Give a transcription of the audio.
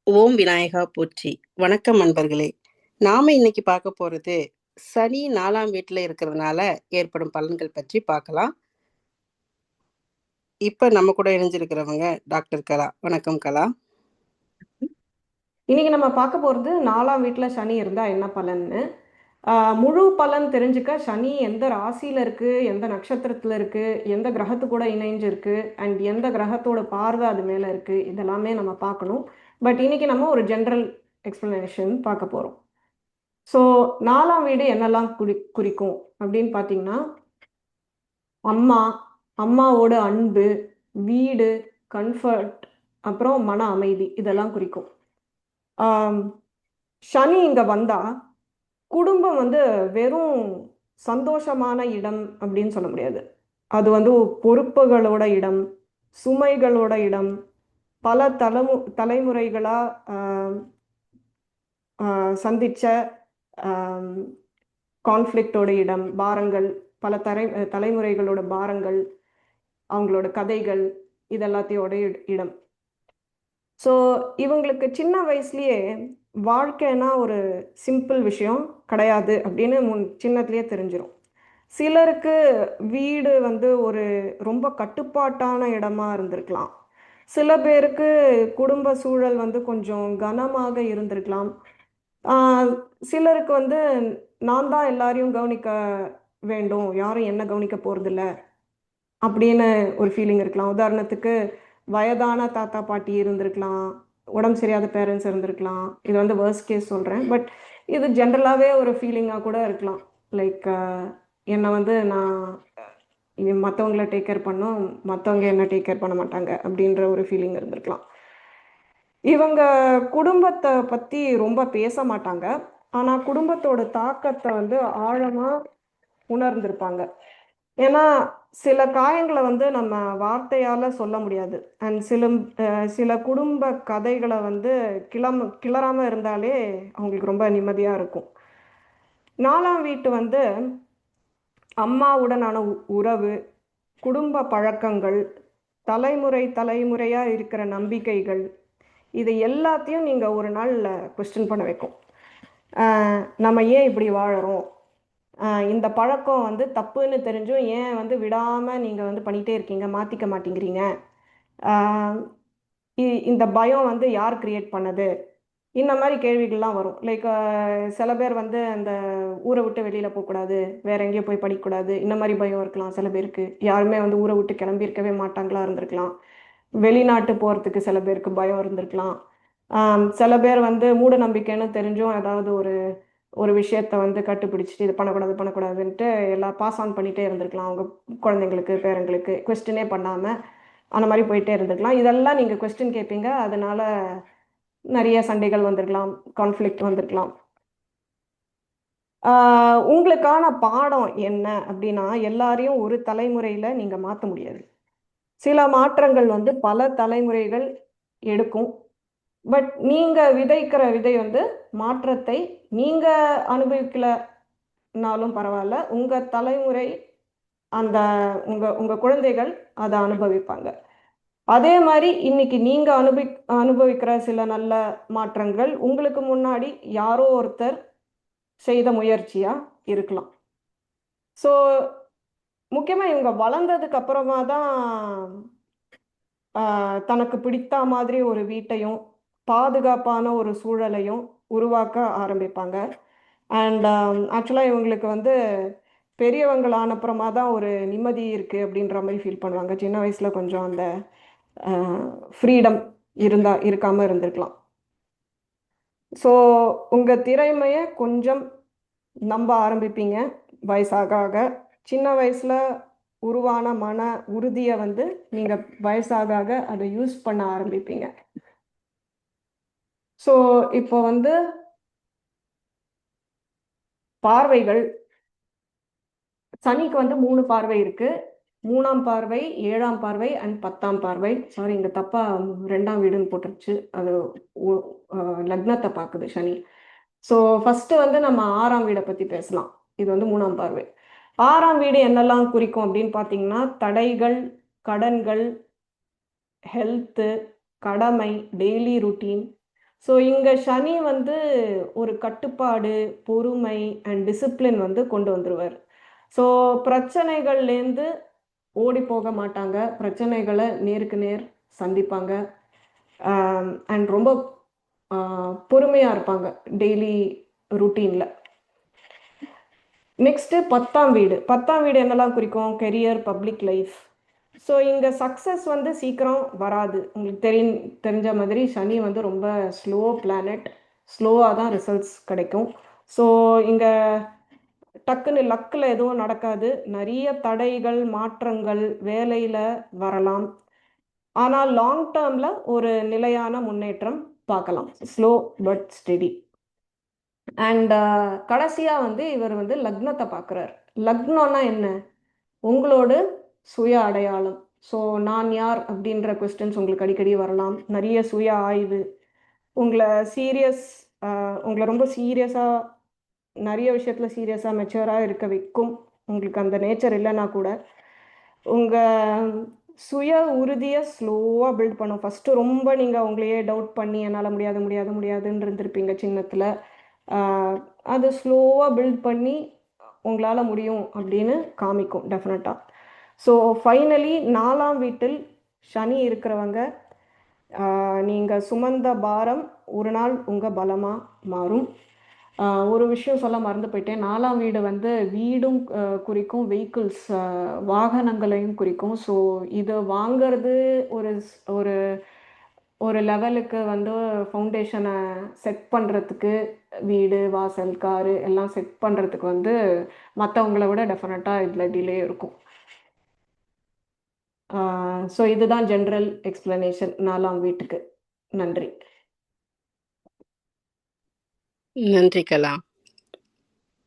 ஓம் விநாயகா போற்றி. வணக்கம் நண்பர்களே. நாம இன்னைக்கு பார்க்க போறது சனி 4ஆம் வீட்டுல இருக்கிறதுனால ஏற்படும் பலன்கள் பற்றி பார்க்கலாம். இப்ப நம்ம கூட இணைஞ்சிருக்கிறவங்க டாக்டர் கலா. வணக்கம் கலா. இன்னைக்கு நம்ம பார்க்க போகிறது 4ஆம் வீட்டில் சனி இருந்தால் என்ன பலன்னு. முழு பலன் தெரிஞ்சுக்க சனி எந்த ராசியில் இருக்குது, எந்த நட்சத்திரத்தில் இருக்குது, எந்த கிரகத்து கூட இணைஞ்சிருக்கு, அண்ட் எந்த கிரகத்தோட பார்வை அது மேலே இருக்குது, இதெல்லாமே நம்ம பார்க்கணும். பட் இன்னைக்கு நம்ம ஒரு ஜென்ரல் எக்ஸ்பிளனேஷன் பார்க்க போகிறோம். ஸோ 4ஆம் வீடு என்னெல்லாம் குறிக்கும் அப்படின்னு பார்த்தீங்கன்னா, அம்மா, அம்மாவோட அன்பு, வீடு, கம்ஃபர்ட், அப்புறம் மன அமைதி இதெல்லாம் குறிக்கும். ஆம், சனி இங்க வந்தா குடும்பம் வெறும் சந்தோஷமான இடம் அப்படின்னு சொல்ல முடியாது. அது பொறுப்புகளோட இடம், சுமைகளோட இடம், பல தலைமுறைகளா ஆஹ், சந்திச்ச கான்ஃப்ளிக்டோட இடம், பாரங்கள், பல தலைமுறைகளோட பாரங்கள், அவங்களோட கதைகள், இதெல்லாத்தையோட இடம். ஸோ இவங்களுக்கு சின்ன வயசுலயே வாழ்க்கைனா ஒரு சிம்பிள் விஷயம் கிடையாது அப்படின்னு சின்னத்துலேயே தெரிஞ்சிடும். சிலருக்கு வீடு ஒரு ரொம்ப கட்டுப்பாட்டான இடமா இருந்திருக்கலாம். சில பேருக்கு குடும்ப சூழல் கொஞ்சம் கனமாக இருந்திருக்கலாம். சிலருக்கு நான் தான் எல்லாரையும் கவனிக்க வேண்டும், யாரும் என்ன கவனிக்க போறதில்ல அப்படின்னு ஒரு ஃபீலிங் இருக்கலாம். உதாரணத்துக்கு வயதான தாத்தா பாட்டி இருந்திருக்கலாம், உடம்பு சரியாத பேரண்ட்ஸ் இருந்திருக்கலாம். இது வேர்ஸ்ட் கேஸ் சொல்கிறேன், பட் இது ஜென்ரலாகவே ஒரு ஃபீலிங்காக கூட இருக்கலாம். லைக் என்னை நான் மற்றவங்கள டேக் கேர் பண்ணோம், மற்றவங்க என்ன டேக் கேர் பண்ண மாட்டாங்க அப்படின்ற ஒரு ஃபீலிங் இருந்திருக்கலாம். இவங்க குடும்பத்தை பற்றி ரொம்ப பேச மாட்டாங்க, ஆனால் குடும்பத்தோட தாக்கத்தை ஆழமாக உணர்ந்திருப்பாங்க. ஏன்னா சில காயங்களை நம்ம வார்த்தையால சொல்ல முடியாது. அண்ட் சில குடும்ப கதைகளை கிளறாம இருந்தாலே அவங்களுக்கு ரொம்ப நிம்மதியா இருக்கும். 4ஆம் வீட்டு அம்மாவுடனான உறவு, குடும்ப பழக்கங்கள், தலைமுறையா இருக்கிற நம்பிக்கைகள், இது எல்லாத்தையும் நீங்க ஒரு நாள் கொஸ்டின் பண்ண வைக்கும். நம்ம ஏன் இப்படி வாழறோம், இந்த பழக்கம் தப்புன்னு தெரிஞ்சும் ஏன் விடாமல் நீங்கள் பண்ணிகிட்டே இருக்கீங்க, மாற்றிக்க மாட்டேங்கிறீங்க, இந்த பயம் யார் கிரியேட் பண்ணது, இந்த மாதிரி கேள்விகள்லாம் வரும். லைக் சில பேர் அந்த ஊரை விட்டு வெளியில் போகக்கூடாது, வேற எங்கேயும் போய் படிக்கக்கூடாது, இந்த மாதிரி பயம் இருக்கலாம். சில பேருக்கு யாருமே ஊரை விட்டு கிளம்பியிருக்கவே மாட்டாங்களா இருந்திருக்கலாம். வெளிநாட்டு போகிறதுக்கு சில பேருக்கு பயம் இருந்திருக்கலாம். சில பேர் மூட நம்பிக்கைன்னு தெரிஞ்சும் ஏதாவது ஒரு ஒரு விஷயத்த கட்டுப்பிடிச்சிட்டு இது பண்ணக்கூடாதுன்ட்டு எல்லாம் பாஸ் ஆன் பண்ணிகிட்டே இருந்திருக்கலாம். அவங்க குழந்தைங்களுக்கு, பேரங்களுக்கு கொஸ்டினே பண்ணாமல் அந்த மாதிரி போயிட்டே இருந்திருக்கலாம். இதெல்லாம் நீங்கள் கொஸ்டின் கேட்பீங்க, அதனால நிறைய சண்டைகள் வந்திருக்கலாம், கான்ஃப்ளிக்ட் வந்திருக்கலாம். உங்களுக்கான பாடம் என்ன அப்படின்னா, எல்லாரையும் ஒரு தலைமுறையில் நீங்கள் மாற்ற முடியாது. சில மாற்றங்கள் பல தலைமுறைகள் எடுக்கும். பட் நீங்கள் விதைக்கிற விதை மாற்றத்தை நீங்கள் அனுபவிக்கலனாலும் பரவாயில்ல, உங்கள் தலைமுறை, அந்த உங்கள் குழந்தைகள் அதை அனுபவிப்பாங்க. அதே மாதிரி இன்னைக்கு நீங்கள் அனுபவிக்கிற சில நல்ல மாற்றங்கள் உங்களுக்கு முன்னாடி யாரோ ஒருத்தர் செய்த முயற்சியாக இருக்கலாம். ஸோ முக்கியமாக இவங்க வளர்ந்ததுக்கு அப்புறமா தான் தனக்கு பிடித்த மாதிரி ஒரு வீட்டையும் பாதுகாப்பான ஒரு சூழலையும் உருவாக்க ஆரம்பிப்பாங்க. அண்ட் ஆக்சுவலாக இவங்களுக்கு பெரியவங்களான அப்புறமா தான் ஒரு நிம்மதி இருக்குது அப்படின்ற மாதிரி ஃபீல் பண்ணுவாங்க. சின்ன வயசில் கொஞ்சம் அந்த ஃப்ரீடம் இருக்காமல் இருந்திருக்கலாம். ஸோ உங்கள் திறமையை கொஞ்சம் நம்ப ஆரம்பிப்பீங்க வயசாக ஆக. சின்ன வயசில் உருவான மன உறுதியை நீங்கள் வயசாக ஆக அதை யூஸ் பண்ண ஆரம்பிப்பீங்க. ஸோ இப்போ பார்வைகள், சனிக்கு 3 பார்வை இருக்கு. 3ஆம் பார்வை, 7ஆம் பார்வை அண்ட் 10ஆம் பார்வை. சாரி, இங்க தப்பா 2ஆம் வீடுன்னு போட்டுருச்சு. அது லக்னத்தை பார்க்குது சனி. ஸோ ஃபர்ஸ்ட் நம்ம 6ஆம் வீடை பத்தி பேசலாம். இது 3ஆம் பார்வை. 6ஆம் வீடு என்னெல்லாம் குறிக்கும் அப்படின்னு பார்த்தீங்கன்னா, தடைகள், கடன்கள், ஹெல்த்து, கடமை, டெய்லி ருட்டீன், ஸோ இங்கே சனி வந்து ஒரு கட்டுப்பாடு, பொறுமை அண்ட் டிசிப்ளின் வந்து கொண்டு வந்துருவார். ஸோ பிரச்சனைகள்லேருந்து ஓடி போக மாட்டாங்க. பிரச்சனைகளை நேருக்கு நேர் சந்திப்பாங்க. அண்ட் ரொம்ப பொறுமையாக இருப்பாங்க டெய்லி ருட்டீனில். நெக்ஸ்ட்டு 10ஆம் வீடு. 10ஆம் வீடு என்னெல்லாம் குறிக்கும்? Career, public life. ஸோ இங்கே சக்ஸஸ் வந்து சீக்கிரம் வராது. உங்களுக்கு தெரிஞ்ச மாதிரி சனி வந்து ரொம்ப ஸ்லோ பிளானட். ஸ்லோவாக தான் ரிசல்ட்ஸ் கிடைக்கும். ஸோ இங்கே டக்குன்னு லக்கில் எதுவும் நடக்காது. நிறைய தடைகள், மாற்றங்கள் வேலையில் வரலாம். ஆனால் லாங் டேர்மில் ஒரு நிலையான முன்னேற்றம் பார்க்கலாம். Slow but steady. அண்ட் கடைசியாக வந்து இவர் வந்து லக்னத்தை பார்க்குறார். லக்னம்னா என்ன? உங்களோட சுய அடையாளம். ஸோ நான் யார் அப்படின்ற கொஸ்டின்ஸ் உங்களுக்கு அடிக்கடி வரலாம். நிறைய சுய ஆய்வு, உங்களை சீரியஸ் உங்களை ரொம்ப சீரியஸாக, நிறைய விஷயத்தில் சீரியஸாக மெச்சூராக இருக்க வைக்கும். உங்களுக்கு அந்த நேச்சர் இல்லைன்னா கூட உங்கள் சுய உறுதியை ஸ்லோவாக பில்ட் பண்ணும். ஃபஸ்ட்டு ரொம்ப நீங்கள் உங்களையே டவுட் பண்ணி என்னால் முடியாது முடியாது முடியாதுன்னு இருந்திருப்பீங்க சின்னத்தில். அது ஸ்லோவாக பில்ட் பண்ணி உங்களால் முடியும் அப்படின்னு காமிக்கும் டெஃபினட்டாக. ஸோ ஃபைனலி 4ஆம் வீட்டில் சனி இருக்கிறவங்க, நீங்கள் சுமந்த பாரம் ஒரு நாள் உங்கள் பலமாக மாறும். ஒரு விஷயம் சொல்ல மறந்து போயிட்டேன். 4ஆம் வீடு வந்து வீடும் குறிக்கும், வெஹிக்கிள்ஸ் வாகனங்களையும் குறிக்கும். ஸோ இது வாங்கிறது ஒரு ஒரு லெவலுக்கு வந்து ஃபவுண்டேஷனை செட் பண்ணுறதுக்கு, வீடு, வாசல், காரு எல்லாம் செட் பண்ணுறதுக்கு வந்து மற்றவங்கள விட டெஃபினட்டாக இதில் டிலே இருக்கும். ஸோ இதுதான் ஜென்ரல் எக்ஸ்பிளனேஷன் 4ஆம் வீட்டுக்கு. நன்றி. நன்றி கலா.